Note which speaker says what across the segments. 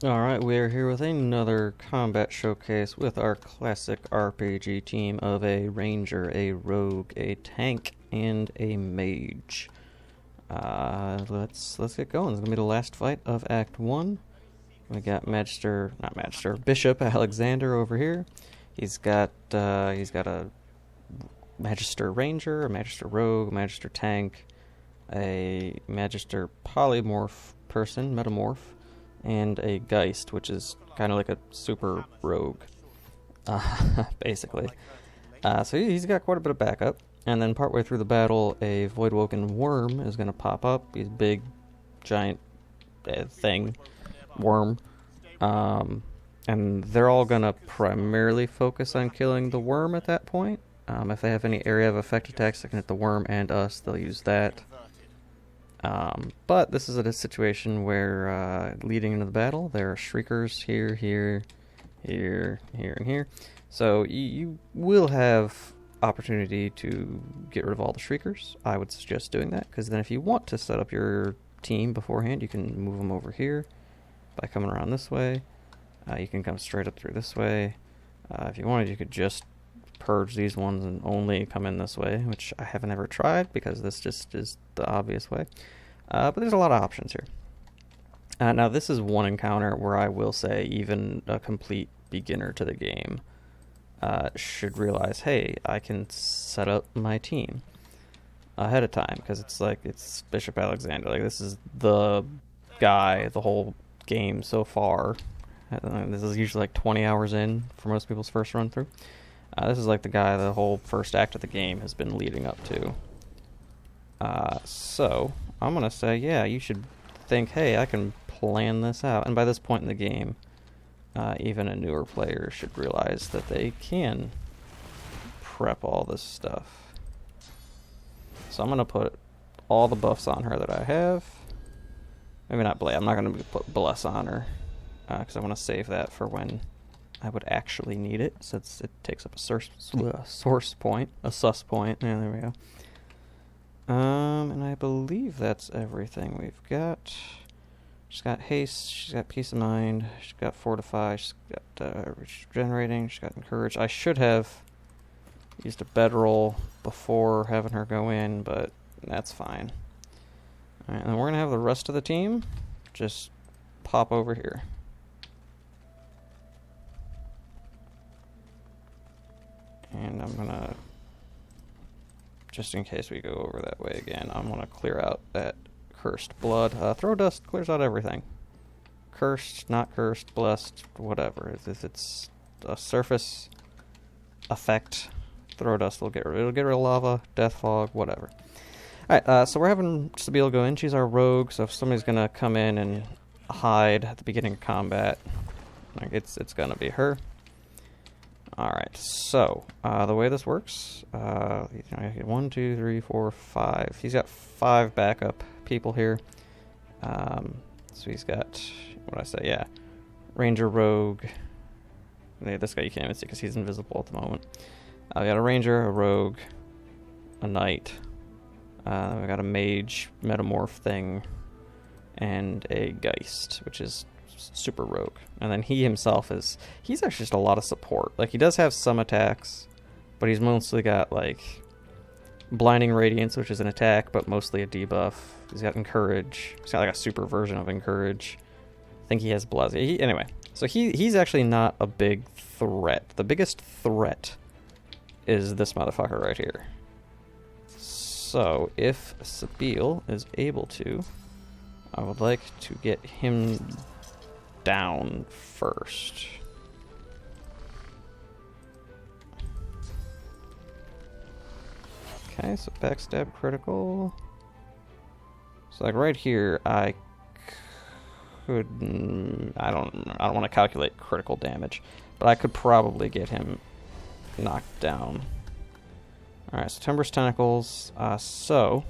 Speaker 1: Alright, we are here with another combat showcase with our classic RPG team of a ranger, a rogue, a tank, and a mage. Let's get going. It's gonna be the last fight of Act 1. We got Bishop Alexander over here. He's got a Magister Ranger, a Magister Rogue, a Magister Tank, a Magister Polymorph person, Metamorph, and a Geist, which is kind of like a super rogue, basically. So he's got quite a bit of backup. And then partway through the battle, a Voidwoken Worm is going to pop up. He's a big, giant worm. And they're all going to primarily focus on killing the worm at that point. If they have any area of effect attacks that can hit the worm and us, they'll use that. But this is a situation where, leading into the battle, there are shriekers here, here, and here. So you will have opportunity to get rid of all the shriekers. I would suggest doing that, because then if you want to set up your team beforehand, you can move them over here by coming around this way. You can come straight up through this way. If you wanted, you could just purge these ones and only come in this way, which I haven't ever tried because this just is the obvious way. But there's a lot of options here. Now this is one encounter where I will say even a complete beginner to the game should realize, hey, I can set up my team ahead of time, because it's Bishop Alexander. Like, this is the guy the whole game so far. This is usually like 20 hours in for most people's first run through. This is like the guy the whole first act of the game has been leading up to. So I'm going to say, yeah, you should think, hey, I can plan this out. And by this point in the game, even a newer player should realize that they can prep all this stuff. So I'm going to put all the buffs on her that I have. Maybe not Blade. I'm not going to put Bless on her, because I want to save that for when I would actually need it, since it takes up a source point, a sus point. Yeah, there we go. And I believe that's everything we've got. She's got haste, she's got peace of mind, she's got fortify, she's got regenerating, she's got encourage. I should have used a bedroll before having her go in, but that's fine. Alright, and then we're going to have the rest of the team just pop over here. And I'm going to, just in case we go over that way again, I'm going to clear out that cursed blood. Throw dust clears out everything. Cursed, not cursed, blessed, whatever. If it's a surface effect, throw dust will get rid of it. It'll get rid of lava, death fog, whatever. Alright, so we're having Sabine go in. She's our rogue, so if somebody's going to come in and hide at the beginning of combat, like it's going to be her. Alright, so the way this works, 1, 2, 3, 4, 5. He's got 5 backup people here. So he's got, what did I say? Yeah, Ranger, Rogue. Yeah, this guy you can't even see because he's invisible at the moment. We got a Ranger, a Rogue, a Knight. We got a Mage, Metamorph thing, and a Geist, which is super rogue. And then he himself he's actually just a lot of support. Like, he does have some attacks, but he's mostly got like blinding radiance, which is an attack but mostly a debuff. He's got encourage. He's got like a super version of encourage. I think he has bless. Anyway, so he's actually not a big threat. The biggest threat is this motherfucker right here. So if Sabine is able to, I would like to get him down first. Okay, so backstab critical. So like right here, I don't want to calculate critical damage, but I could probably get him knocked down. Alright, so Timber's Tentacles. So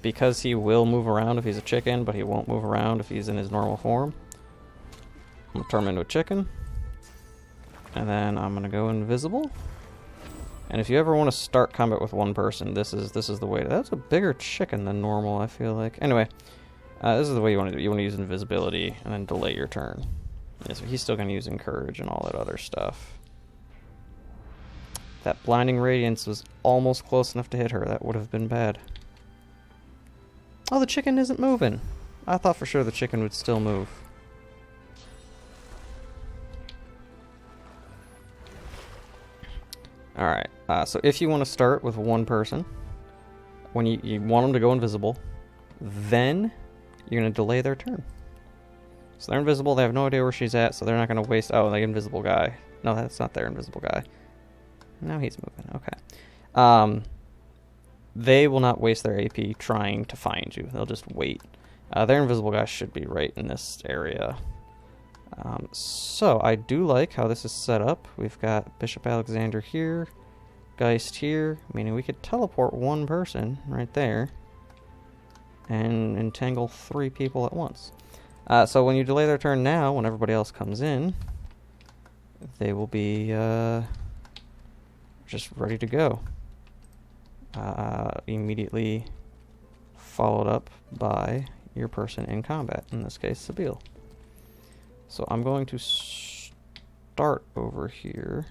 Speaker 1: because he will move around if he's a chicken, but he won't move around if he's in his normal form, I'm going to turn him into a chicken. And then I'm going to go invisible. And if you ever want to start combat with one person, this is the way to... That's a bigger chicken than normal, I feel like. Anyway, This is the way you want to do it. You want to use invisibility and then delay your turn. Yeah, so he's still going to use encourage and all that other stuff. That blinding radiance was almost close enough to hit her. That would have been bad. Oh, the chicken isn't moving. I thought for sure the chicken would still move. Alright, so if you want to start with one person, when you want them to go invisible, then you're going to delay their turn. So they're invisible, they have no idea where she's at, so they're not going to waste... Oh, the invisible guy. No, that's not their invisible guy. Now he's moving, okay. They will not waste their AP trying to find you. They'll just wait. Their invisible guy should be right in this area. So I do like how this is set up. We've got Bishop Alexander here, Geist here, meaning we could teleport one person right there and entangle 3 people at once. So when you delay their turn now, when everybody else comes in, they will be just ready to go. Immediately followed up by your person in combat, in this case, Sabine. So I'm going to start over here.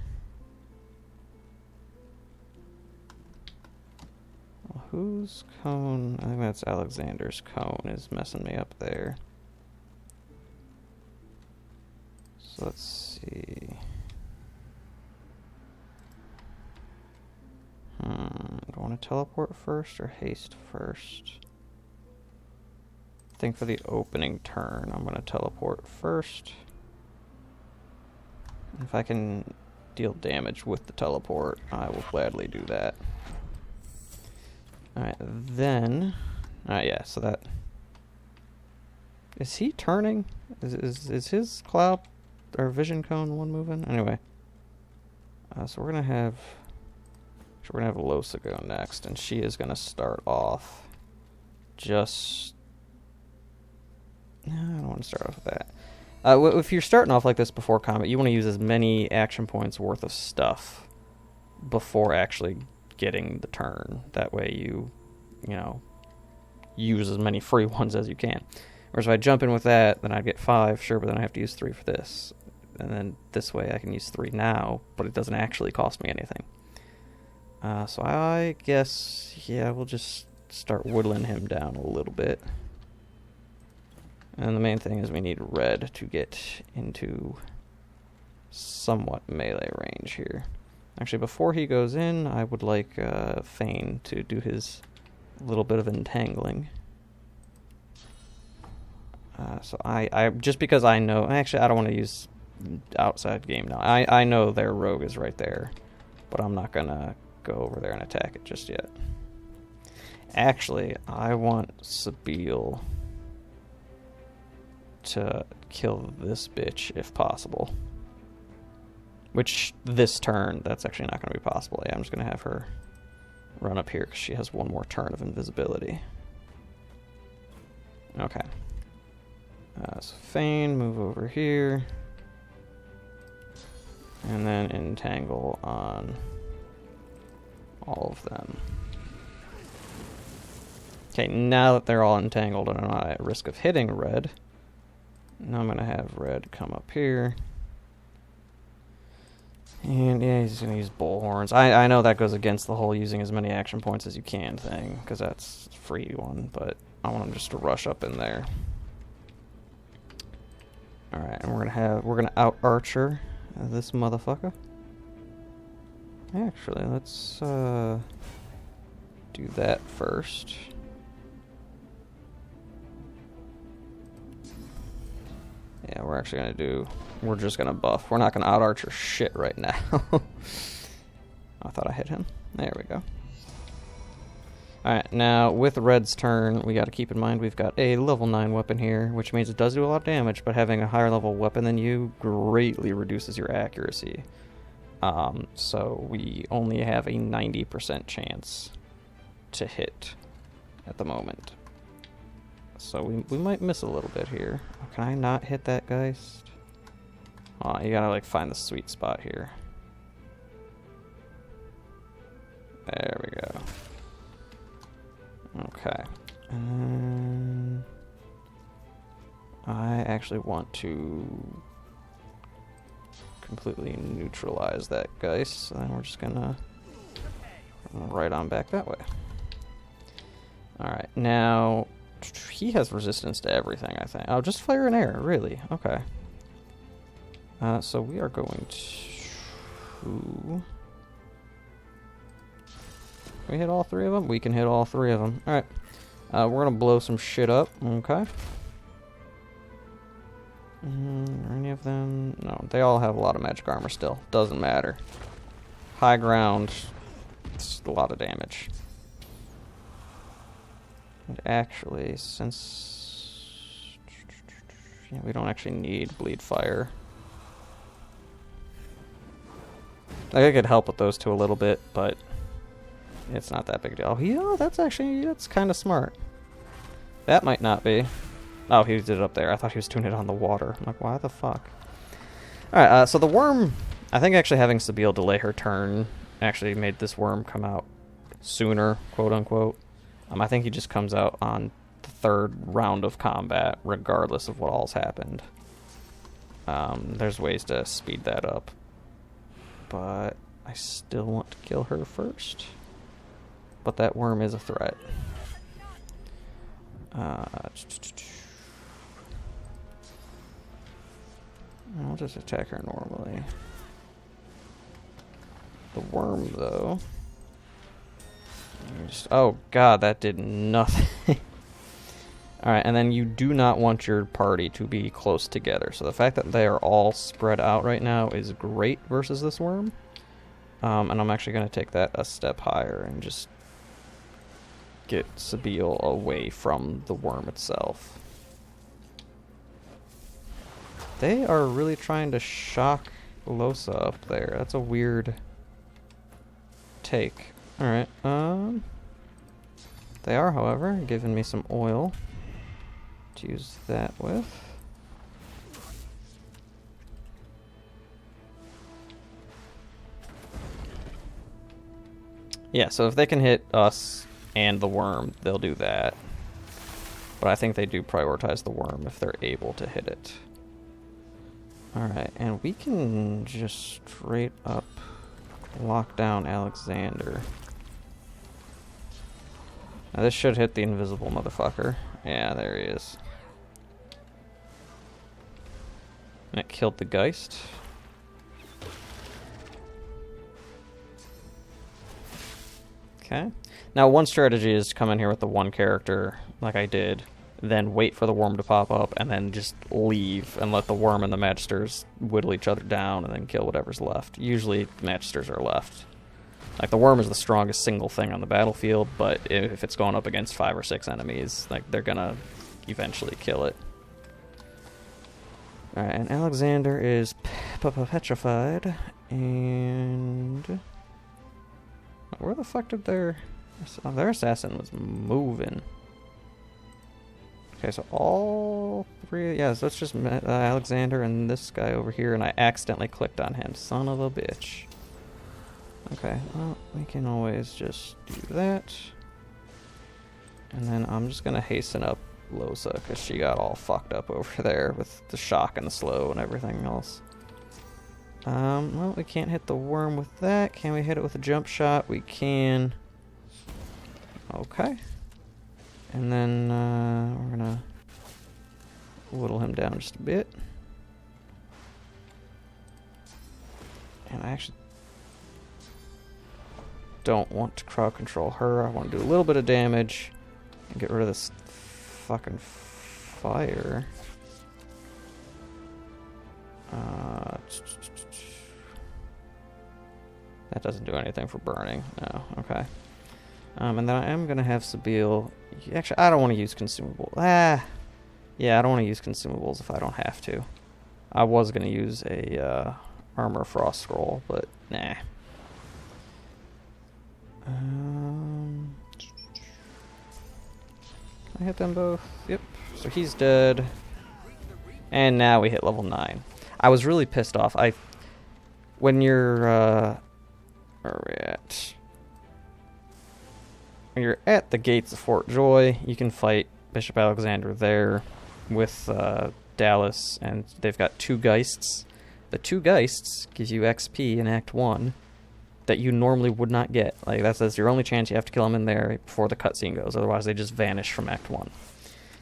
Speaker 1: Well, whose cone? I think that's Alexander's cone is messing me up there. So let's see. Do I want to teleport first or haste first? I think for the opening turn, I'm going to teleport first. If I can deal damage with the teleport, I will gladly do that. Alright, then... Alright, yeah, so that... Is he turning? Is his cloud or vision cone one moving? Anyway. So we're going to have... We're going to have Losa go next, and she is going to start off just... No, I don't want to start off with that. If you're starting off like this before combat, you want to use as many action points worth of stuff before actually getting the turn. That way you know, use as many free ones as you can. Whereas if I jump in with that, then I'd get 5, sure, but then I have to use 3 for this. And then this way I can use 3 now, but it doesn't actually cost me anything. So I guess, yeah, we'll just start whittling him down a little bit. And the main thing is we need red to get into somewhat melee range here. Actually, before he goes in, I would like Fane to do his little bit of entangling. So I just because I know... Actually, I don't want to use outside game now. I know their rogue is right there, but I'm not going to go over there and attack it just yet. Actually, I want Sabine to kill this bitch if possible. Which, this turn, that's actually not going to be possible. Yeah, I'm just going to have her run up here because she has one more turn of invisibility. Okay. So Fane, move over here. And then entangle on all of them. Okay, now that they're all entangled and I'm not at risk of hitting red, now I'm going to have red come up here. And yeah, he's going to use bullhorns. I know that goes against the whole using as many action points as you can thing, because that's a free one, but I want him just to rush up in there. Alright, and we're gonna out archer this motherfucker. Actually, let's do that first. Yeah, we're just gonna buff. We're not gonna out archer shit right now. I thought I hit him. There we go. Alright, now with red's turn, we gotta keep in mind we've got a level 9 weapon here, which means it does do a lot of damage, but having a higher level weapon than you greatly reduces your accuracy. So we only have a 90% chance to hit at the moment. So we might miss a little bit here. Can I not hit that Geist? Oh, you gotta like find the sweet spot here. There we go. Okay. I actually want to completely neutralize that Geist, so then we're just gonna right on back that way. Alright, now he has resistance to everything, I think. Oh, just fire and air, really? Okay. So we are going to... Can we hit all three of them? We can hit all three of them. Alright. We're gonna blow some shit up, okay? Are any of them? No, they all have a lot of magic armor still. Doesn't matter. High ground, it's a lot of damage. And actually, since... Yeah, we don't actually need bleed fire. Like, I could help with those two a little bit, but it's not that big a deal. Oh, yeah, that's kind of smart. That might not be. Oh, he did it up there. I thought he was doing it on the water. I'm like, why the fuck? Alright, so the worm, I think actually having Sabine delay her turn actually made this worm come out sooner, quote unquote. I think he just comes out on the third round of combat, regardless of what all's happened. There's ways to speed that up. But I still want to kill her first. But that worm is a threat. I'll just attack her normally. The worm, though... oh god, that did nothing. Alright, and then you do not want your party to be close together. So the fact that they are all spread out right now is great versus this worm. And I'm actually going to take that a step higher and just get Sabine away from the worm itself. They are really trying to shock Losa up there. That's a weird take. Alright, they are, however, giving me some oil to use that with. Yeah, so if they can hit us and the worm, they'll do that. But I think they do prioritize the worm if they're able to hit it. Alright, and we can just straight up lock down Alexandar. Now this should hit the invisible motherfucker. Yeah, there he is. And it killed the Geist. Okay. Now one strategy is to come in here with the one character, like I did, then wait for the worm to pop up, and then just leave and let the worm and the Magisters whittle each other down and then kill whatever's left. Usually the Magisters are left. Like, the worm is the strongest single thing on the battlefield, but if it's going up against 5 or 6 enemies, like, they're gonna eventually kill it. Alright, and Alexandar is petrified, and... where the fuck did their assassin was moving? Okay, so all three... yeah, so it's just Alexandar and this guy over here, and I accidentally clicked on him. Son of a bitch. Okay, well, we can always just do that. And then I'm just going to hasten up Losa, because she got all fucked up over there with the shock and the slow and everything else. Well, we can't hit the worm with that. Can we hit it with a jump shot? We can. Okay. And then we're going to whittle him down just a bit. And I actually don't want to crowd control her. I want to do a little bit of damage and get rid of this fucking fire. That doesn't do anything for burning. No, okay. And then I am going to have Sabine... actually, I don't want to use consumables. Yeah, I don't want to use consumables if I don't have to. I was going to use a armor frost scroll, but nah. I hit them both. Yep. So he's dead. And now we hit level 9. I was really pissed off. When you're where are we at? When you're at the gates of Fort Joy, you can fight Bishop Alexandar there with Dallas, and they've got 2 Geists. The 2 Geists gives you XP in Act 1 that you normally would not get. Like, that's your only chance. You have to kill them in there before the cutscene goes. Otherwise, they just vanish from Act 1.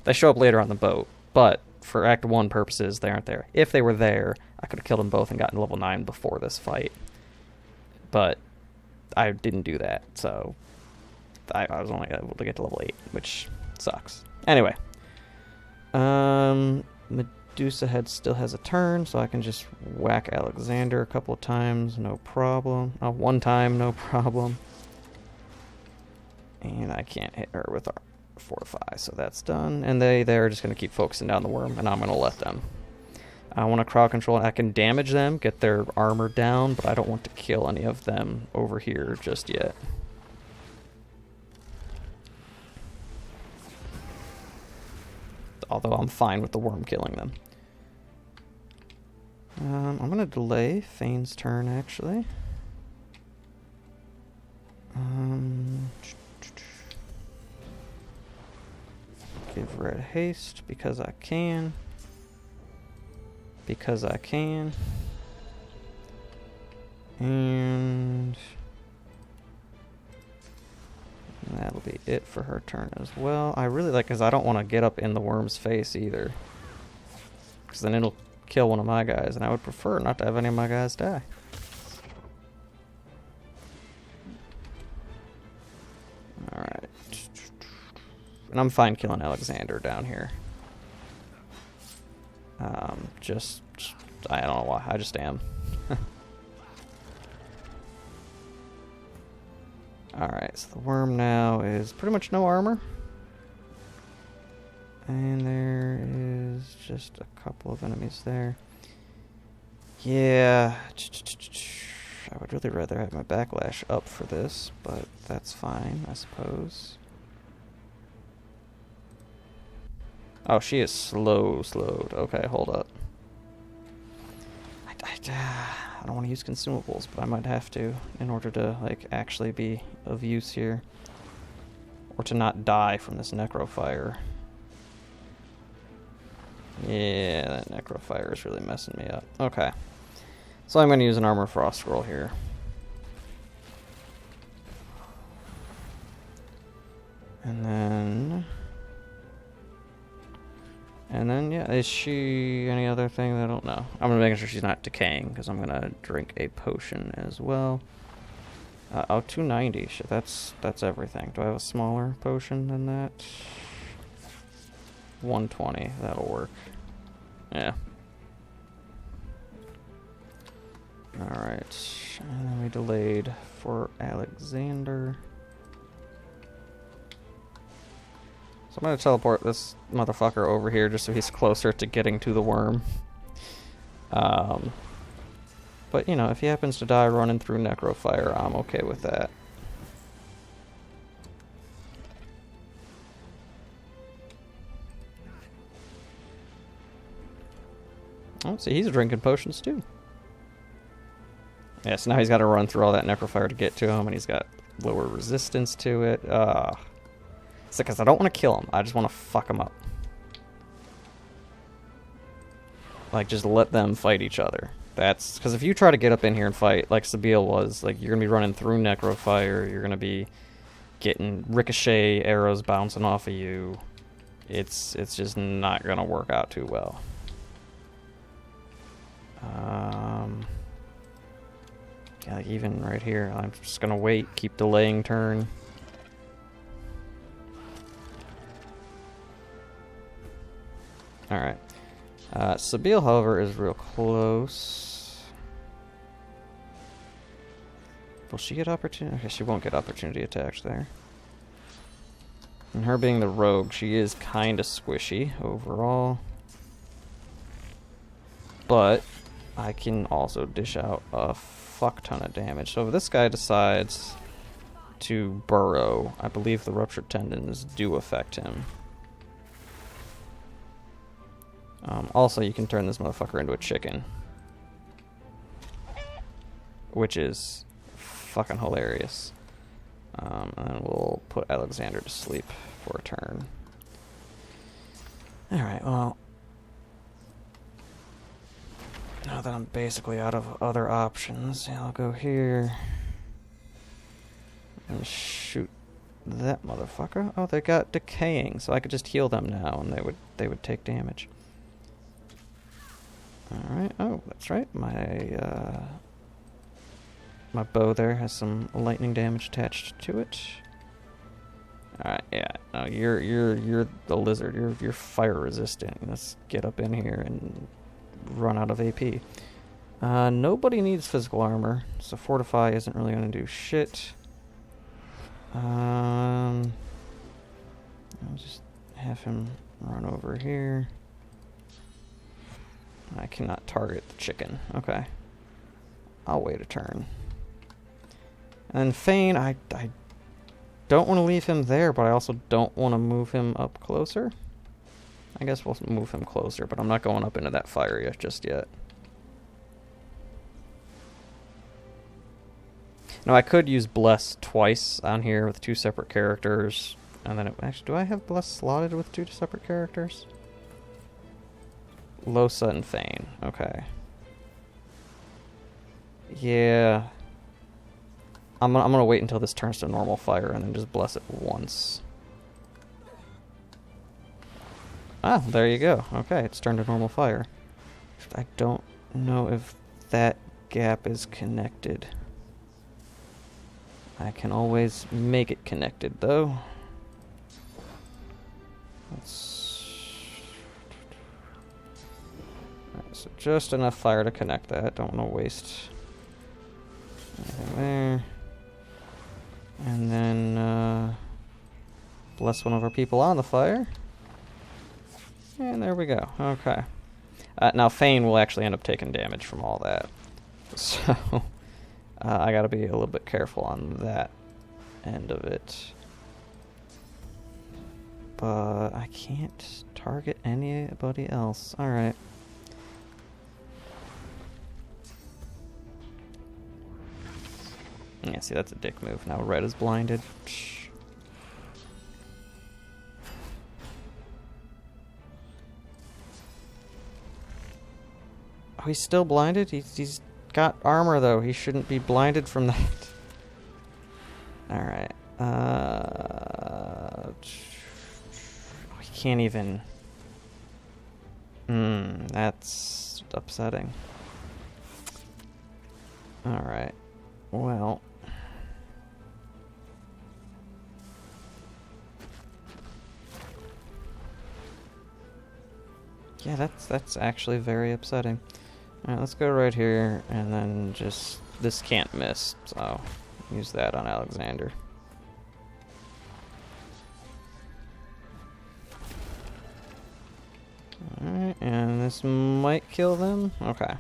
Speaker 1: They show up later on the boat, but for Act 1 purposes, they aren't there. If they were there, I could have killed them both and gotten level 9 before this fight. But I didn't do that, so I was only able to get to level 8, which sucks. Anyway. Medusa Head still has a turn, so I can just whack Alexander a couple of times, no problem. Oh, 1 time, no problem. And I can't hit her with our Fortify, so that's done. And they're just going to keep focusing down the worm, and I'm going to let them. I want to crowd control, and I can damage them, get their armor down, but I don't want to kill any of them over here just yet. Although I'm fine with the worm killing them. I'm going to delay Fane's turn, actually. Give Red haste because I can. Because I can. And that'll be it for her turn as well. I really like, because I don't want to get up in the worm's face either. Because then it'll kill one of my guys, and I would prefer not to have any of my guys die. Alright. And I'm fine killing Alexander down here. I don't know why, I just am. Alright, so the worm now is pretty much no armor. And there is just a couple of enemies there. Yeah. I would really rather have my backlash up for this, but that's fine, I suppose. Oh, she is slowed. Okay, hold up. I don't want to use consumables, but I might have to in order to, like, actually be of use here. Or to not die from this necrofire. Yeah, that necrofire is really messing me up. Okay. So I'm going to use an armor frost scroll here. And then, yeah, is she any other thing? I don't know. I'm going to make sure she's not decaying, because I'm going to drink a potion as well. Oh, 290. Shit, that's everything. Do I have a smaller potion than that? 120. That'll work. Yeah. Alright. And then we delayed for Alexander. So I'm going to teleport this motherfucker over here just so he's closer to getting to the worm. But, you know, if he happens to die running through necrofire, I'm okay with that. Oh, see, he's drinking potions too. Yeah, so now he's got to run through all that necrofire to get to him, and he's got lower resistance to it. It's because I don't want to kill him. I just want to fuck him up. Like, just let them fight each other. That's because if you try to get up in here and fight, like Sabeel was, like, you're going to be running through necrofire. You're going to be getting ricochet arrows bouncing off of you. It's just not going to work out too well. Yeah, like even right here, I'm just gonna wait, keep delaying turn. Alright. Sabeel, however, is real close. Will she get opportunity? Okay, she won't get opportunity attacks there. And her being the rogue, she is kinda squishy overall. But I can also dish out a fuck ton of damage. So if this guy decides to burrow, I believe the ruptured tendons do affect him. Also, you can turn this motherfucker into a chicken. Which is fucking hilarious. And then we'll put Alexander to sleep for a turn. Alright, well, Now that I'm basically out of other options, yeah, I'll go here and shoot that motherfucker. Oh, they got decaying, so I could just heal them now, and they would take damage. All right. Oh, that's right. My bow there has some lightning damage attached to it. All right. Yeah. No, you're the lizard. You're fire resistant. Let's get up in here and run out of AP. Nobody needs physical armor, so fortify isn't really gonna do shit. I'll just have him run over here. I cannot target the chicken. Okay. I'll wait a turn. And Fane, I don't want to leave him there, but I also don't want to move him up closer. I guess we'll move him closer, but I'm not going up into that fire yet, just yet. Now, I could use Bless twice on here with 2 separate characters. And then, actually, do I have Bless slotted with 2 separate characters? Losa and Fane. Okay. Yeah. I'm gonna wait until this turns to normal fire and then just bless it once. Ah, there you go. Okay, it's turned to normal fire. I don't know if that gap is connected. I can always make it connected, though. Alright, so just enough fire to connect that. Don't want to waste anything there. And then bless one of our people on the fire. And there we go. Okay. Now Fane will actually end up taking damage from all that. So I gotta be a little bit careful on that end of it. But I can't target anybody else. Alright. Yeah, see, that's a dick move. Now red is blinded. Oh, he's still blinded? He's got armor, though. He shouldn't be blinded from that. Alright. He can't even... that's upsetting. Alright. Well... yeah, that's actually very upsetting. Alright, let's go right here, and then just... this can't miss, so... use that on Alexandar. Alright, and this might kill them? Okay.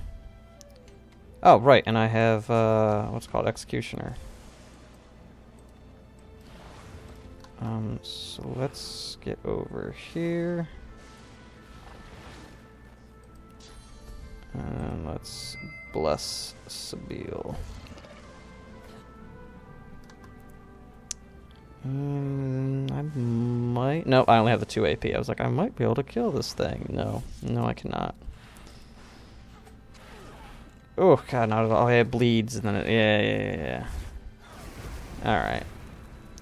Speaker 1: Oh, right, and I have, what's it called? Executioner. So let's get over here. And let's bless Sabile. I might... no, I only have the 2 AP. I was like, I might be able to kill this thing. No. No, I cannot. Oh, God, not at all. Oh, yeah, it bleeds, and then it... yeah. Alright.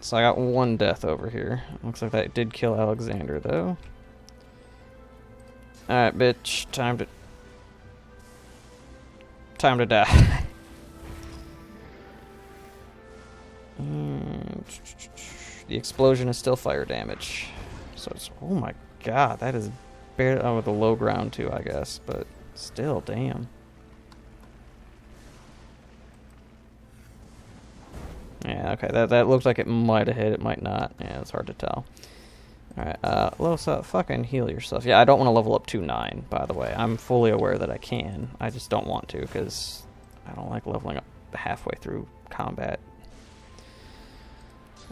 Speaker 1: So I got 1 death over here. Looks like that did kill Alexandar, though. Alright, bitch. Time to die. The explosion is still fire damage. So it's... oh my god, that is barely... oh, with the low ground too, I guess. But still, damn. Yeah, okay, that looks like it might have hit, it might not. Yeah, it's hard to tell. Alright, Losa, fucking heal yourself. Yeah, I don't want to level up to 9, by the way. I'm fully aware that I can. I just don't want to, because I don't like leveling up halfway through combat.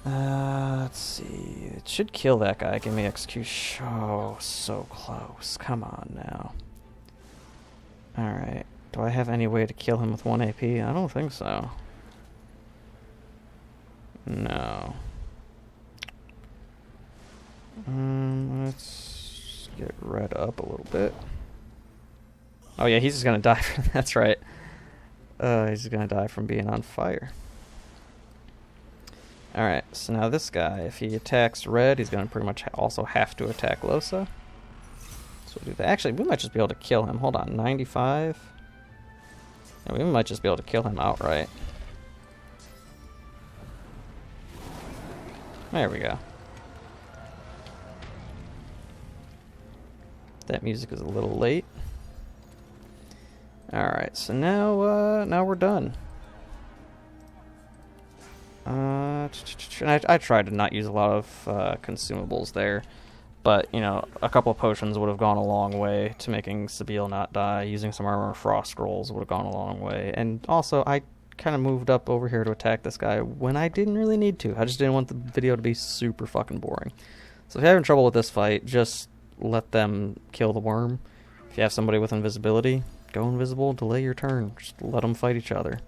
Speaker 1: Let's see. It should kill that guy. Give me execution. Oh, so close. Come on now. Alright. Do I have any way to kill him with 1 AP? I don't think so. No. Let's get red up a little bit. Oh yeah, he's just gonna die. That's right. He's just gonna die from being on fire. Alright, so now this guy, if he attacks red, he's gonna pretty much also have to attack Losa. So we'll do that. Actually, we might just be able to kill him. Hold on, 95? Yeah, we might just be able to kill him outright. There we go. That music is a little late. Alright, so now we're done. I tried to not use a lot of consumables there, but, you know, a couple of potions would have gone a long way to making Sabine not die. Using some armor frost scrolls would have gone a long way. And also, I kind of moved up over here to attack this guy when I didn't really need to. I just didn't want the video to be super fucking boring. So if you're having trouble with this fight, just let them kill the worm. If you have somebody with invisibility, go invisible, delay your turn. Just let them fight each other.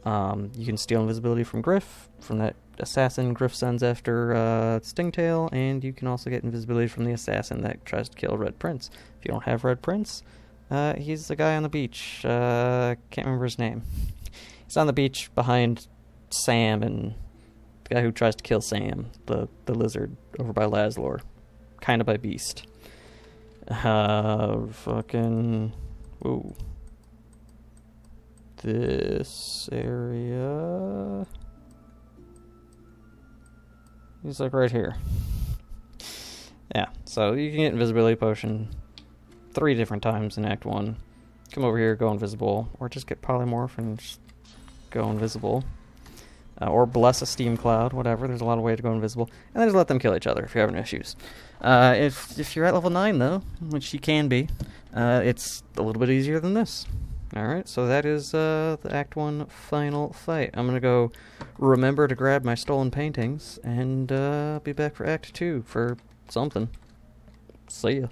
Speaker 1: You can steal invisibility from Griff, from that assassin Griff sends after Stingtail, and you can also get invisibility from the assassin that tries to kill Red Prince. If you don't have Red Prince, he's the guy on the beach. Can't remember his name. He's on the beach behind Sam and the guy who tries to kill Sam, the lizard over by Lazlor. Kind of by Beast. Fucking... Ooh. This area... He's like right here. Yeah, so you can get invisibility potion 3 different times in Act 1. Come over here, go invisible, or just get polymorph and just go invisible. Or bless a steam cloud, whatever. There's a lot of ways to go invisible. And then just let them kill each other if you're having issues. If you're at level 9, though, which you can be, it's a little bit easier than this. Alright, so that is the Act 1 final fight. I'm going to go remember to grab my stolen paintings, and be back for Act 2 for something. See ya.